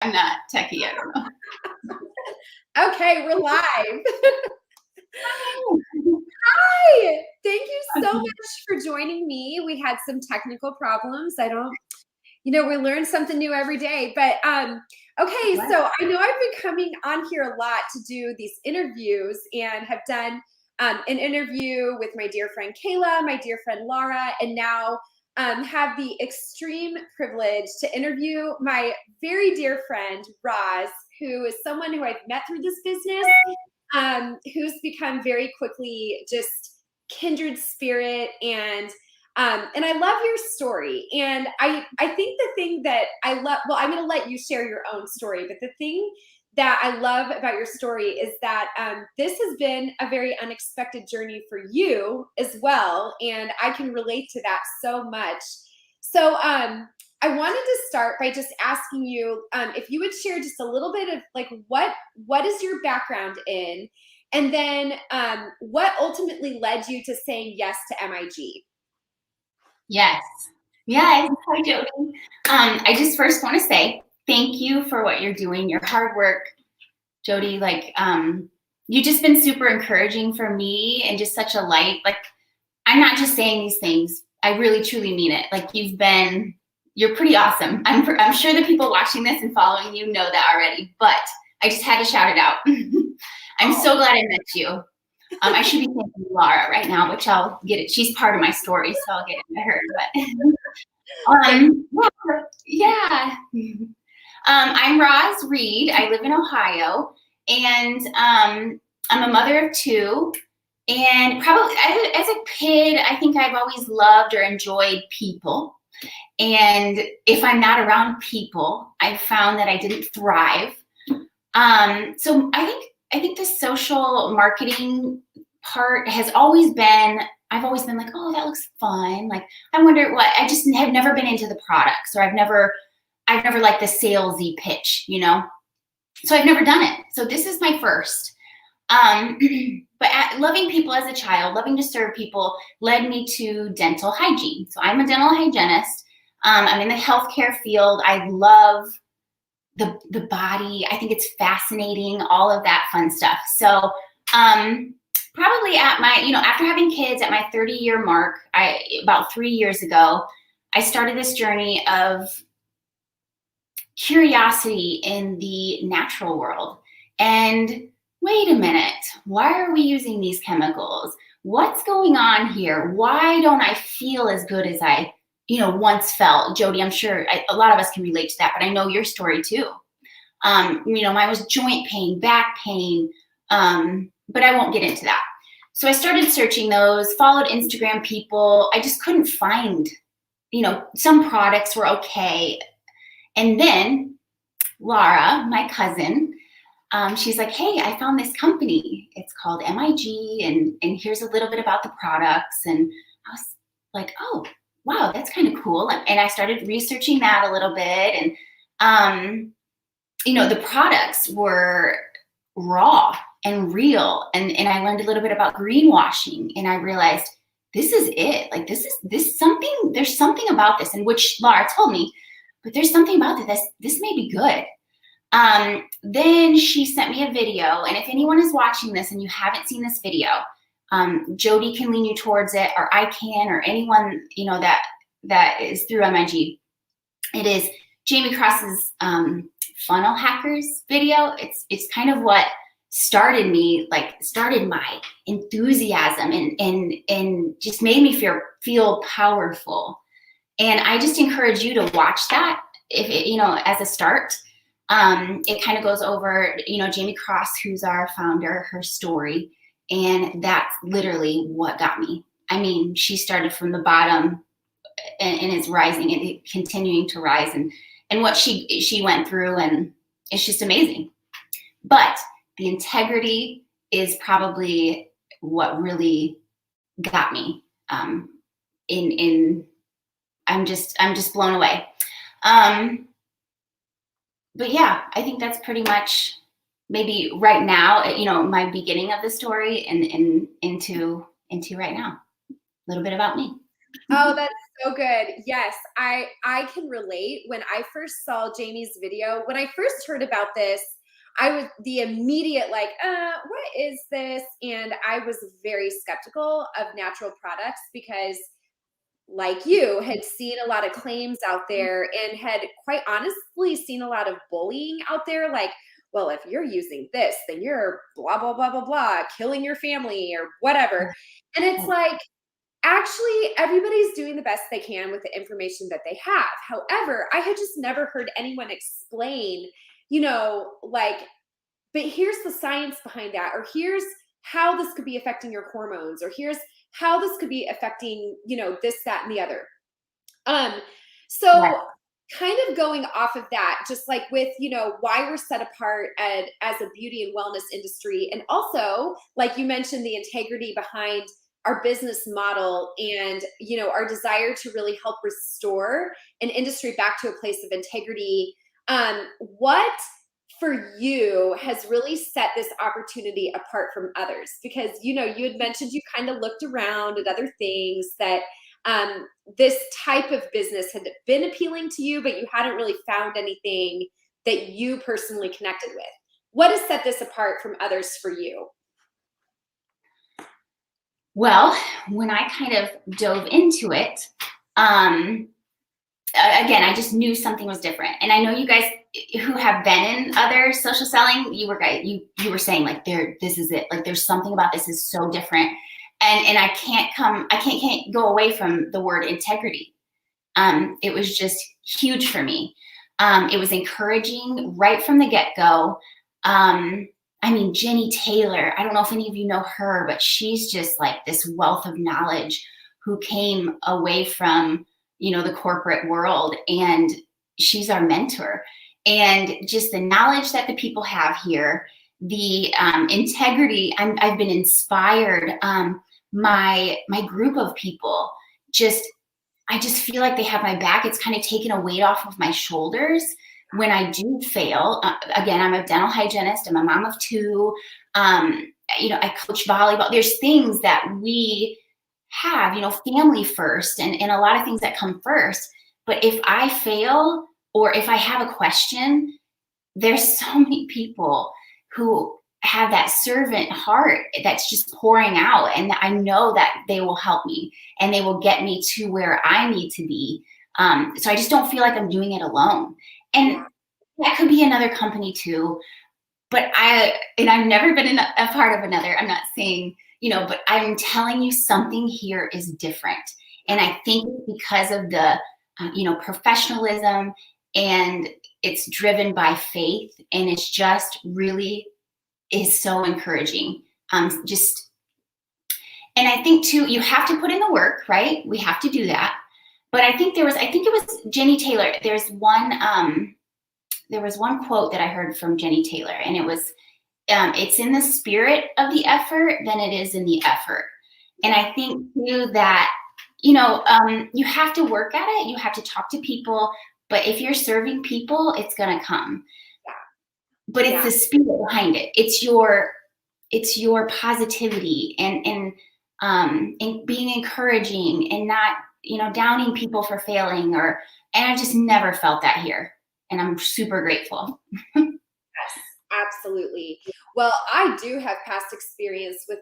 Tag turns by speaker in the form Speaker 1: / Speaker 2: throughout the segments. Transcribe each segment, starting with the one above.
Speaker 1: I'm not techie, I don't know.
Speaker 2: Okay, we're live. Hi, thank you so much for joining me. We had some technical problems. We learn something new every day. But okay, so I know I've been coming on here a lot to do these interviews and have done an interview with my dear friend Kayla, my dear friend Laura, and now have the extreme privilege to interview my very dear friend Roz, who is someone who I've met through this business, who's become very quickly just kindred spirit, and I love your story. And I think the thing that I love, well, I'm going to let you share your own story, but the thing that I love about your story is that this has been a very unexpected journey for you as well, and I can relate to that so much. So I wanted to start by just asking you if you would share just a little bit of like what is your background in, and then what ultimately led you to saying yes to MIG?
Speaker 1: Yes. Hi, Jody. I just first want to say thank you for what you're doing, your hard work, Jody. You've just been super encouraging for me and just such a light. Like, I'm not just saying these things. I really, truly mean it. Like, you're pretty awesome. I'm sure the people watching this and following you know that already, but I just had to shout it out. I'm so glad I met you. I should be thanking Laura right now, which I'll get it. She's part of my story, so I'll get into her. But yeah. I'm Roz Reed. I live in Ohio, and I'm a mother of two. And probably as a kid, I think I've always loved or enjoyed people. And if I'm not around people, I've found that I didn't thrive. So I think the social marketing part has always been, I've always been like, oh, that looks fun. Like, I wonder what, I just have never been into the products, or I've never liked the salesy pitch, So I've never done it. So this is my first. But loving people as a child, loving to serve people, led me to dental hygiene. So I'm a dental hygienist. I'm in the healthcare field. I love the body. I think it's fascinating, all of that fun stuff. So probably at my, after having kids at my 30-year mark, about 3 years ago, I started this journey of curiosity in the natural world. And wait a minute, why are we using these chemicals? What's going on here? Why don't I feel as good as I once felt? Jody, I'm sure a lot of us can relate to that, but I know your story too. Mine was joint pain, back pain, but I won't get into that. So I started searching those, followed Instagram people. I just couldn't find, some products were okay. And then Laura, my cousin, she's like, hey, I found this company. It's called MIG, and here's a little bit about the products. And I was like, oh, wow, that's kind of cool. And I started researching that a little bit. And, the products were raw and real. And I learned a little bit about greenwashing. And I realized this is it. Like, there's something about this, and which Laura told me, but there's something about this may be good. Then she sent me a video. And if anyone is watching this and you haven't seen this video, Jody can lean you towards it, or I can, or anyone, that is through MIG. It is Jamie Cross's funnel hackers video. It's kind of what started my enthusiasm and just made me feel powerful. And I just encourage you to watch that as a start. It kind of goes over, Jamie Cross, who's our founder, her story. And that's literally what got me. I mean, she started from the bottom and is rising and continuing to rise, and what she went through, and it's just amazing. But the integrity is probably what really got me. I'm just blown away. But yeah, I think that's pretty much maybe right now, my beginning of the story and into right now. A little bit about me.
Speaker 2: Oh, that's so good. Yes, I can relate. When I first saw Jamie's video, when I first heard about this, I was the immediate like, what is this? And I was very skeptical of natural products because like you had seen a lot of claims out there and had quite honestly seen a lot of bullying out there like, well, if you're using this, then you're blah blah blah blah blah, killing your family or whatever. And it's like, actually, everybody's doing the best they can with the information that they have. However, I had just never heard anyone explain, like, but here's the science behind that, or here's how this could be affecting your hormones, or here's how this could be affecting, this, that, and the other. Um,
Speaker 1: Right.
Speaker 2: so kind of going off of that, just like with, why we're set apart as a beauty and wellness industry. And also, like you mentioned, the integrity behind our business model and, our desire to really help restore an industry back to a place of integrity. What for you has really set this opportunity apart from others? Because, you had mentioned you kind of looked around at other things that this type of business had been appealing to you, but you hadn't really found anything that you personally connected with. What has set this apart from others for you?
Speaker 1: Well, when I kind of dove into it, again, I just knew something was different. And I know you guys who have been in other social selling, you were saying like this is it. Like there's something about this is so different. And I can't go away from the word integrity. It was just huge for me. It was encouraging right from the get-go. I mean, Jenny Taylor, I don't know if any of you know her, but she's just like this wealth of knowledge who came away from, the corporate world, and she's our mentor. And just the knowledge that the people have here, the integrity, I've been inspired. My group of people, I just feel like they have my back. It's kind of taken a weight off of my shoulders when I do fail. Again, I'm a dental hygienist. I'm a mom of two. I coach volleyball. There's things that we have, family first and a lot of things that come first. But if I fail or if I have a question, there's so many people who have that servant heart that's just pouring out. And I know that they will help me and they will get me to where I need to be. So I just don't feel like I'm doing it alone. And that could be another company too. But I've never been a part of another. I'm not saying, but I'm telling you something here is different. And I think because of the, professionalism, and it's driven by faith, and it's just really is so encouraging. And I think too, you have to put in the work, right? We have to do that. But I think it was Jenny Taylor. There was one quote that I heard from Jenny Taylor, and it was, it's in the spirit of the effort than it is in the effort. And I think too that, you have to work at it. You have to talk to people. But if you're serving people, it's going to come. But it's the spirit behind it. It's your positivity and being encouraging and not, downing people for failing and I just never felt that here. And I'm super grateful.
Speaker 2: Yes, absolutely. Well, I do have past experience with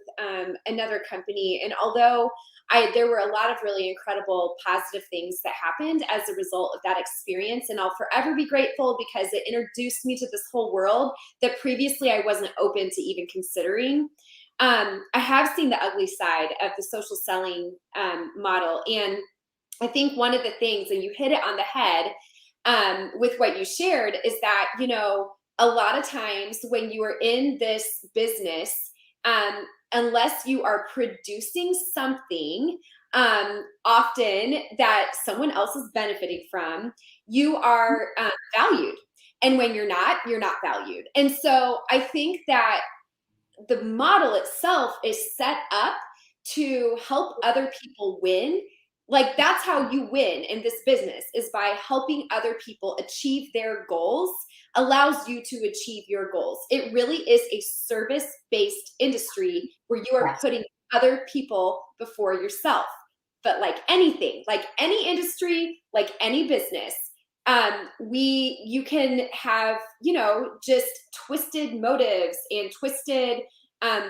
Speaker 2: another company. And although there were a lot of really incredible positive things that happened as a result of that experience, and I'll forever be grateful because it introduced me to this whole world that previously I wasn't open to even considering. I have seen the ugly side of the social selling model. And I think one of the things, and you hit it on the head with what you shared, is that, a lot of times when you are in this business, unless you are producing something often that someone else is benefiting from, you are valued. And when you're not valued. And so I think that the model itself is set up to help other people win. Like that's how you win in this business, is by helping other people achieve their goals, allows you to achieve your goals. It really is a service-based industry where you are putting other people before yourself. but like anything, like any industry, like any business, you can have, you know, just twisted motives and twisted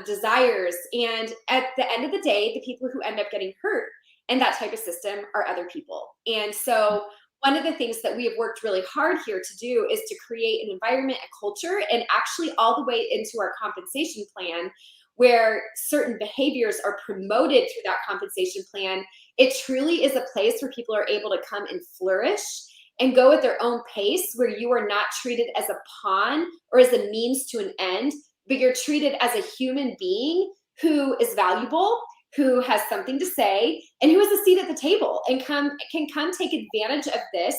Speaker 2: desires. And at the end of the day, the people who end up getting hurt in that type of system are other people. And so one of the things that we have worked really hard here to do is to create an environment and culture, and actually all the way into our compensation plan, where certain behaviors are promoted through that compensation plan. It truly is a place where people are able to come and flourish and go at their own pace, where you are not treated as a pawn or as a means to an end, but you're treated as a human being who is valuable, who has something to say, and who has a seat at the table and can come take advantage of this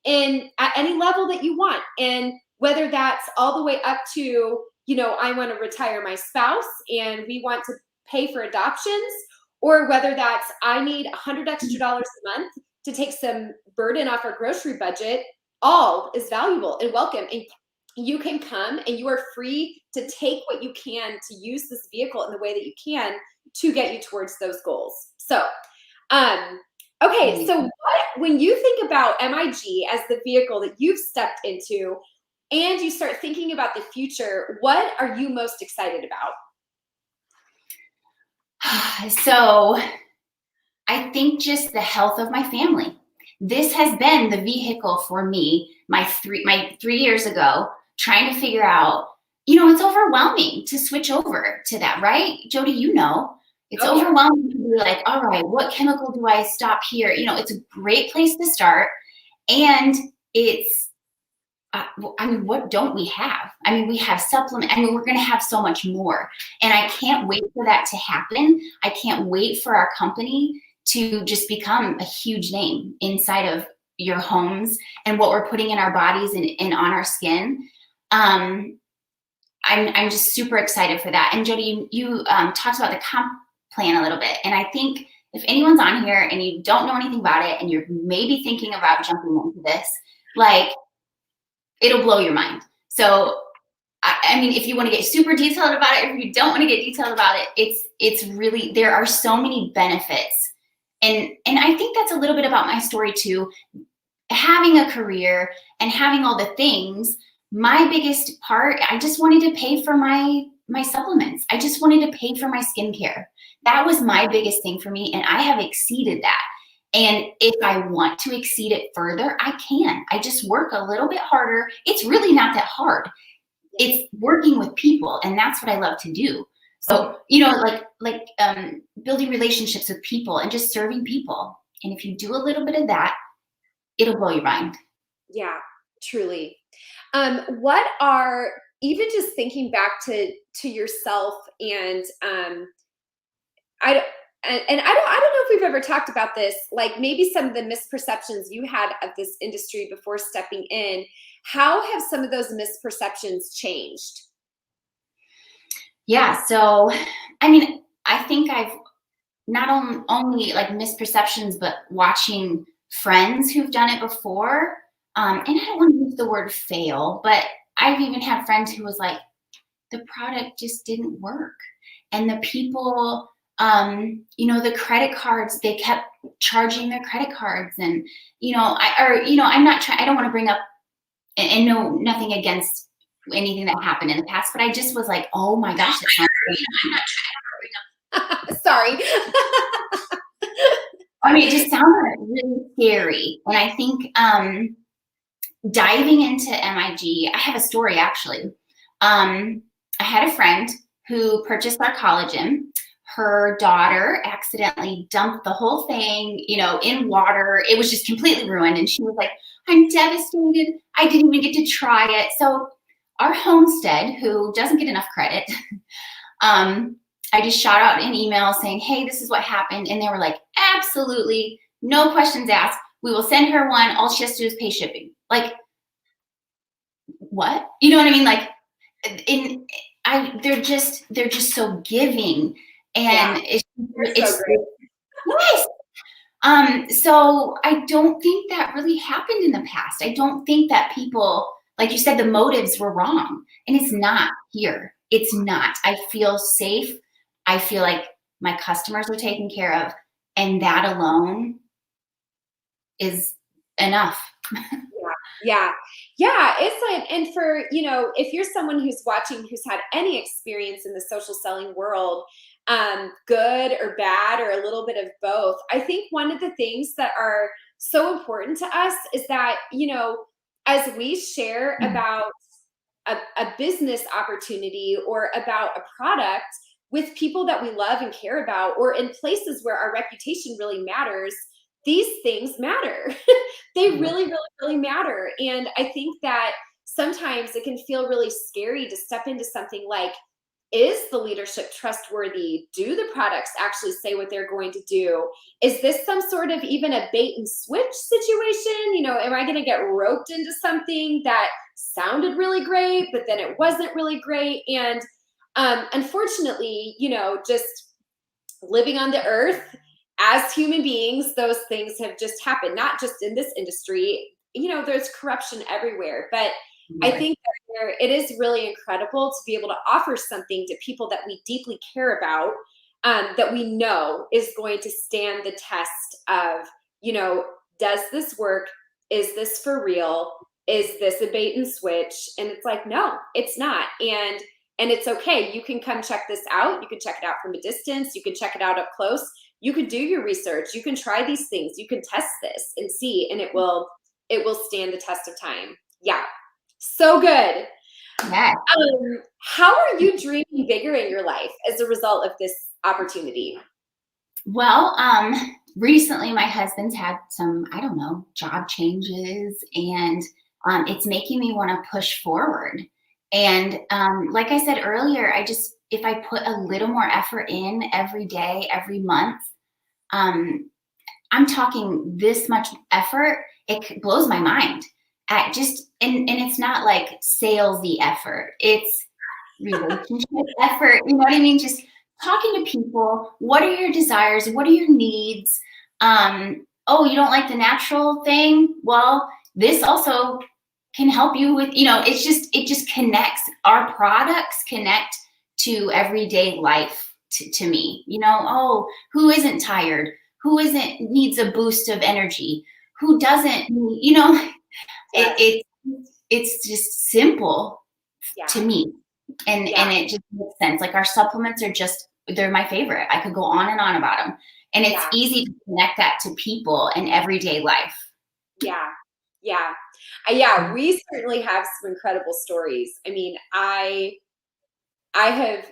Speaker 2: in at any level that you want. And whether that's all the way up to, you know, I want to retire my spouse and we want to pay for adoptions, or whether that's I need $100 extra a month to take some burden off our grocery budget, all is valuable and welcome. And you can come and you are free to take what you can to use this vehicle in the way that you can to get you towards those goals. So, okay, so when you think about MIG as the vehicle that you've stepped into and you start thinking about the future, what are you most excited about?
Speaker 1: So I think just the health of my family. This has been the vehicle for me, my 3 years ago, trying to figure out, you know, it's overwhelming to switch over to that, right? Jody, you know, it's overwhelming to be like, all right, what chemical do I stop here? You know, it's a great place to start. And it's, I mean, what don't we have? I mean, we have supplement. I mean, we're going to have so much more. And I can't wait for that to happen. I can't wait for our company to just become a huge name inside of your homes and what we're putting in our bodies and on our skin. I'm just super excited for that. And Jody, you talked about the comp plan a little bit. And I think if anyone's on here and you don't know anything about it and you're maybe thinking about jumping into this, like, it'll blow your mind. So, I mean, if you want to get super detailed about it, if you don't want to get detailed about it, it's really, there are so many benefits. And I think that's a little bit about my story too. Having a career and having all the things, my biggest part, I just wanted to pay for my supplements. I just wanted to pay for my skincare. That was my biggest thing for me. And I have exceeded that. And if I want to exceed it further, I can. I just work a little bit harder. It's really not that hard. It's working with people. And that's what I love to do. So, you know, like building relationships with people and just serving people. And if you do a little bit of that, it'll blow your mind.
Speaker 2: Yeah, truly. What are, even just thinking back to yourself and I don't know if we've ever talked about this, like maybe some of the misperceptions you had of this industry before stepping in. How have some of those misperceptions changed?
Speaker 1: Yeah, so I mean, I think I've not only like misperceptions, but watching friends who've done it before. And I don't want to use the word fail, but I've even had friends who was like, the product just didn't work. And the people, you know, the credit cards, they kept charging their credit cards. And, you know, I'm not trying, I don't want to bring up, and no, nothing against anything that happened in the past, but I just was like, oh my gosh, that's not great.
Speaker 2: Sorry.
Speaker 1: I mean, it just sounded really scary. And I think diving into MIG, I have a story actually. I had a friend who purchased our collagen. Her daughter accidentally dumped the whole thing, you know, in water. It was just completely ruined. And she was like, I'm devastated. I didn't even get to try it. So our homestead, who doesn't get enough credit, I just shot out an email saying, hey, this is what happened. And they were like, absolutely, no questions asked. We will send her one. All she has to do is pay shipping. Like, what? You know what I mean? Like, they're just so giving. And
Speaker 2: yeah,
Speaker 1: it's so nice. So I don't think that really happened in the past. I don't think that people, like you said, the motives were wrong. And it's not here. It's not. I feel safe. I feel like my customers are taken care of. And that alone is enough.
Speaker 2: Yeah. It's like, and for, if you're someone who's watching, who's had any experience in the social selling world, good or bad, or a little bit of both, I think one of the things that are so important to us is that, as we share about a business opportunity or about a product with people that we love and care about, or in places where our reputation really matters, these things matter. They really, really, really matter. And I think that sometimes it can feel really scary to step into something like, is the leadership trustworthy? Do the products actually say what they're going to do? Is this some sort of even a bait and switch situation? Am I going to get roped into something that sounded really great, but then it wasn't really great? And unfortunately, just living on the earth as human beings, those things have just happened, not just in this industry. There's corruption everywhere, but I think that it is really incredible to be able to offer something to people that we deeply care about, that we know is going to stand the test of, does this work? Is this for real? Is this a bait and switch? And it's like, no, it's not. And it's okay. You can come check this out. You can check it out from a distance. You can check it out up close. You can do your research. You can try these things. You can test this and see, and it will stand the test of time. Yeah. So good.
Speaker 1: Yeah.
Speaker 2: How are you dreaming bigger in your life as a result of this opportunity?
Speaker 1: Well, recently my husband's had some, I don't know, job changes, and it's making me want to push forward. And like I said earlier, if I put a little more effort in every day, every month, I'm talking this much effort, it blows my mind. And it's not like salesy effort. It's relationship effort. You know what I mean? Just talking to people. What are your desires? What are your needs? Oh, you don't like the natural thing? Well, this also can help you with, it just connects. Our products connect to everyday life to me. Oh, who isn't tired? Who needs a boost of energy? Who doesn't, it's just simple to me. And it just makes sense. Like our supplements they're my favorite. I could go on and on about them. And it's easy to connect that to people in everyday life.
Speaker 2: We certainly have some incredible stories. I mean, I have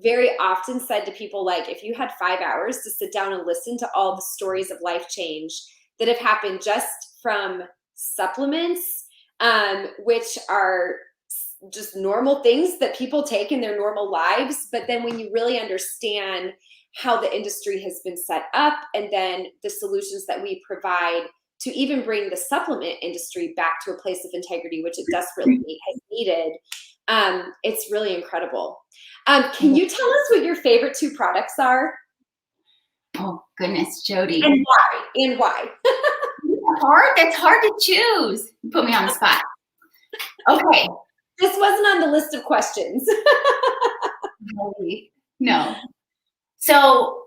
Speaker 2: very often said to people, like, if you had 5 hours to sit down and listen to all the stories of life change that have happened just from supplements, which are just normal things that people take in their normal lives. But then when you really understand how the industry has been set up, and then the solutions that we provide to even bring the supplement industry back to a place of integrity, which it desperately has needed, it's really incredible. Can you tell us what your favorite 2 products are?
Speaker 1: Oh, goodness, Jody.
Speaker 2: And why?
Speaker 1: That's hard to choose. You put me on the spot. Okay.
Speaker 2: This wasn't on the list of questions.
Speaker 1: No. So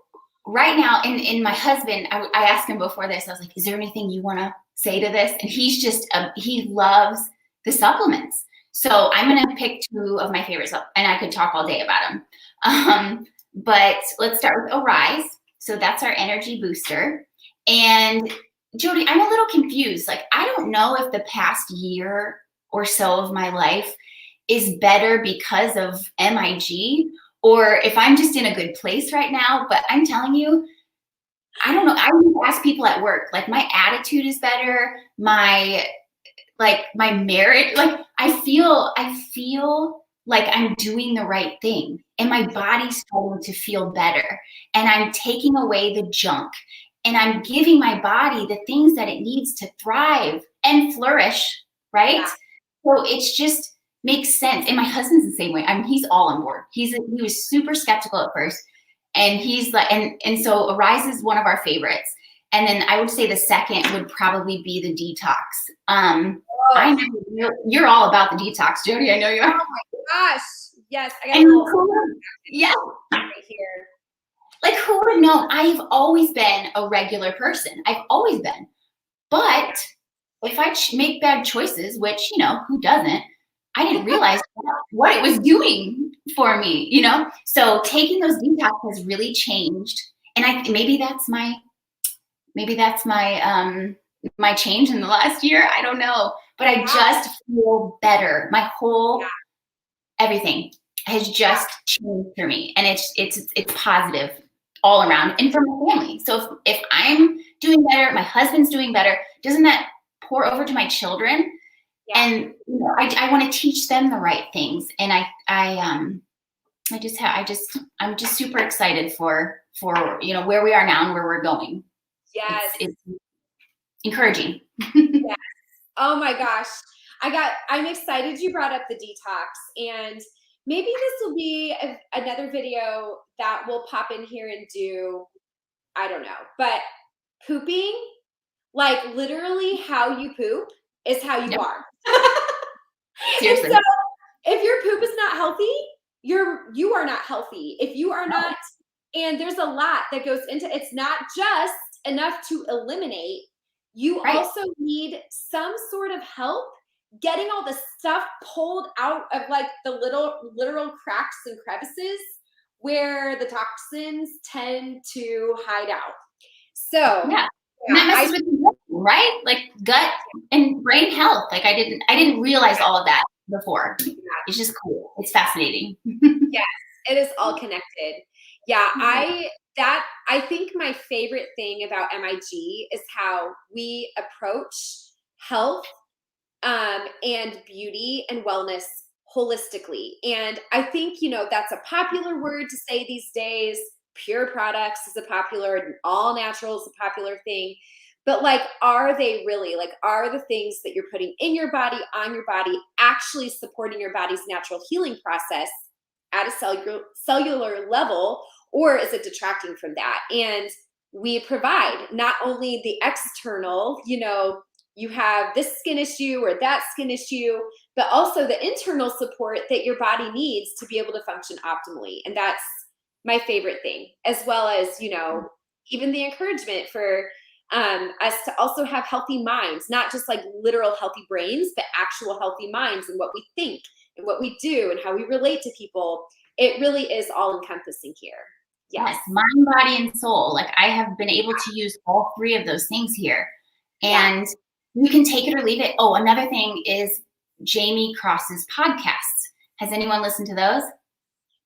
Speaker 1: right now, and my husband, I asked him before this, I was like, is there anything you want to say to this? And he's just, he loves the supplements. So I'm going to pick 2 of my favorites, and I could talk all day about them. But let's start with Arise. So that's our energy booster. And Jody, I'm a little confused. Like, I don't know if the past year or so of my life is better because of MIG, or if I'm just in a good place right now. But I'm telling you, I don't know. I would ask people at work, like, my attitude is better. My marriage, like, I feel like I'm doing the right thing, and my body's starting to feel better, and I'm taking away the junk, and I'm giving my body the things that it needs to thrive and flourish, right? Yeah. So it's just makes sense. And my husband's the same way. I mean, he's all on board. He was super skeptical at first, and he's like, and so Arise is one of our favorites. And then I would say the second would probably be the detox. I know you're all about the detox, Jody. I know you are.
Speaker 2: Oh my gosh. Yes. I got a little
Speaker 1: yeah.
Speaker 2: right here.
Speaker 1: like who would have known? I've always been a regular person. I've always been. But if I make bad choices, which, who doesn't, I didn't realize what it was doing for me, So taking those detox has really changed. And maybe that's my change in the last year. I don't know. But I just feel better. My whole everything has just changed for me. And it's positive all around and for my family. So if I'm doing better, my husband's doing better, doesn't that pour over to my children? Yeah. And I want to teach them the right things. And I'm just super excited for where we are now and where we're going.
Speaker 2: Yes.
Speaker 1: It's encouraging.
Speaker 2: Yes. Oh my gosh. I'm excited you brought up the detox, and maybe this will be another video that we'll pop in here and do, I don't know, but pooping, like literally how you poop is how you are.
Speaker 1: Seriously.
Speaker 2: And so if your poop is not healthy, you are not healthy. If you are not, and there's a lot that goes into, it's not just enough to eliminate. You also need some sort of help getting all the stuff pulled out of like the literal cracks and crevices where the toxins tend to hide out. So
Speaker 1: and that messes with the gut, right? Like gut and brain health. Like I didn't realize all of that before. It's just cool. It's fascinating.
Speaker 2: Yes, it is all connected. Yeah, I think my favorite thing about MIG is how we approach health and beauty and wellness holistically. And I think, that's a popular word to say these days. Pure products is a popular, all natural is a popular thing. But like, are they really, like, are the things that you're putting in your body, on your body, actually supporting your body's natural healing process at a cellular level, or is it detracting from that? And we provide not only the external, you have this skin issue or that skin issue, but also the internal support that your body needs to be able to function optimally. And that's my favorite thing, as well as, even the encouragement for us to also have healthy minds, not just like literal healthy brains, but actual healthy minds and what we think and what we do and how we relate to people. It really is all encompassing here.
Speaker 1: Yes, mind, body, and soul. Like I have been able to use all three of those things here. And you can take it or leave it. Oh, another thing is Jamie Cross's podcasts. Has anyone listened to those?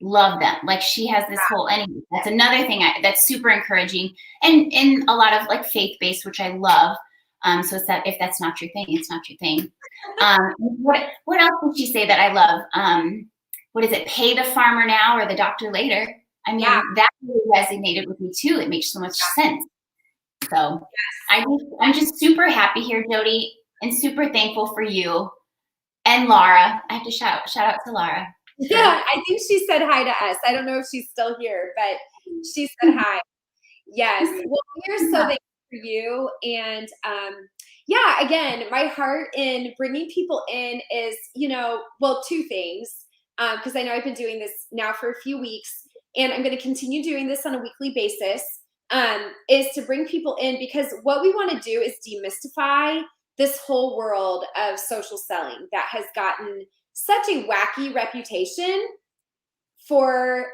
Speaker 1: Love them. Like she has this whole, anyway, that's another thing that's super encouraging, and a lot of like faith-based, which I love. So it's that if that's not your thing, it's not your thing. What else did she say that I love? What is it? Pay the farmer now or the doctor later. I mean, that really resonated with me too. It makes so much sense. So I'm just super happy here, Jody, and super thankful for you and Laura. I have to shout out to Laura.
Speaker 2: Yeah, I think she said hi to us. I don't know if she's still here, but she said hi. Yes. Well, we're so thankful for you. And again, my heart in bringing people in is, two things. Because I know I've been doing this now for a few weeks, and I'm going to continue doing this on a weekly basis, is to bring people in, because what we want to do is demystify this whole world of social selling that has gotten such a wacky reputation for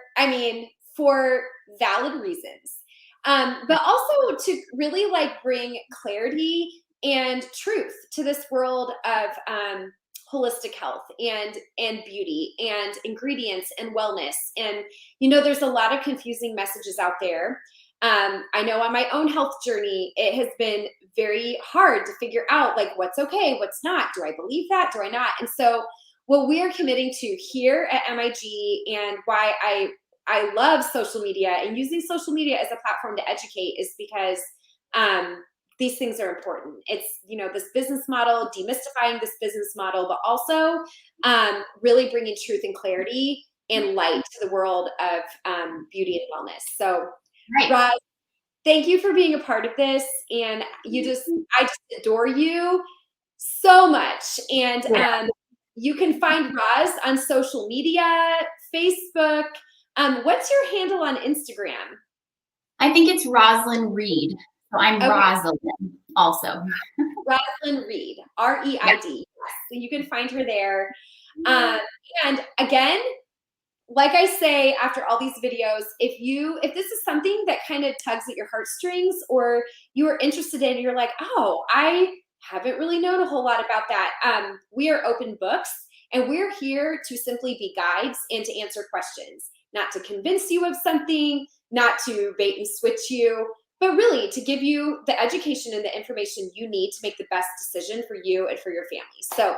Speaker 2: valid reasons. But also to really like bring clarity and truth to this world of holistic health and beauty and ingredients and wellness. And, there's a lot of confusing messages out there. I know on my own health journey, it has been very hard to figure out like what's okay, what's not. Do I believe that? Do I not? And so what we are committing to here at MIG, and why I love social media and using social media as a platform to educate, is because these things are important. It's, this business model, demystifying this business model, but also really bringing truth and clarity and light to the world of beauty and wellness. So, Roz, thank you for being a part of this. And I just adore you so much. And you can find Roz on social media, Facebook. What's your handle on Instagram?
Speaker 1: I think it's Rosalind Reed. So I'm
Speaker 2: Okay.
Speaker 1: Rosalind also.
Speaker 2: Rosalind Reed, R-E-I-D. Yes. So you can find her there.
Speaker 1: Mm-hmm.
Speaker 2: And again, like I say, after all these videos, if this is something that kind of tugs at your heartstrings, or you are interested in, you're like, oh, I haven't really known a whole lot about that. We are open books, and we're here to simply be guides and to answer questions, not to convince you of something, not to bait and switch you, but really to give you the education and the information you need to make the best decision for you and for your family. So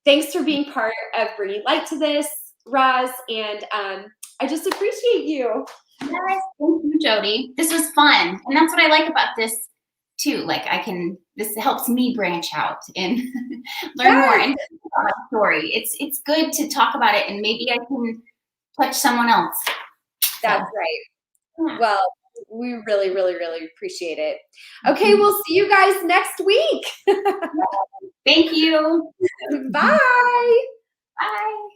Speaker 2: thanks for being part of bringing light to this, Roz, and I just appreciate you.
Speaker 1: Yes, thank you, Jody. This was fun. And that's what I like about this too. Like this helps me branch out and learn more and about my story. It's good to talk about it, and maybe I can touch someone else.
Speaker 2: That's right. Yeah. Well, we really, really, really appreciate it. Okay, we'll see you guys next week.
Speaker 1: Thank you.
Speaker 2: Bye.
Speaker 1: Bye.